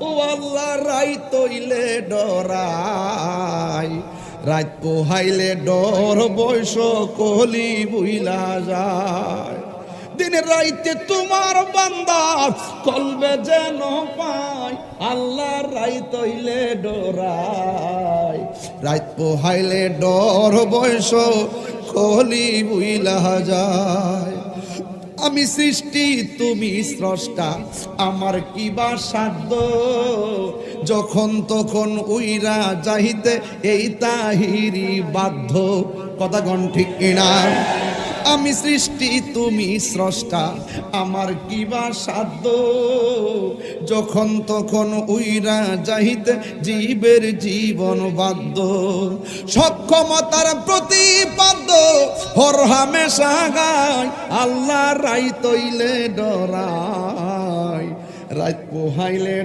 ও আল্লাহ রাইত হইলে ডরাই, রাত পোহাইলে ডর বয়স কলি বুইলা যায়। দিনের রাইতে তোমার বান্দা কলবে যেন পায়, আল্লাহ রাইত হইলে ডরাই, রাত পোহাইলে ডর বয়স কলি বুইলা যায়। আমি সৃষ্টি তুমি স্রষ্টা, আমার কিবা সাধ্য, যখন তখন উইরা যাইতে এই তাহিরি বাধ্য। কথা গণ ঠিক কিনা? আমি সৃষ্টি তুমি স্রষ্টা, আমার কিবা সাধ্য, যখন তখন উইরা যাইতে জীবের জীবন বাধ্য। সক্ষমতার প্রতিপাদ্য হর হামেশা গায়, আল্লাহ রাইত হইলে ডরাই, রাত পোহাইলে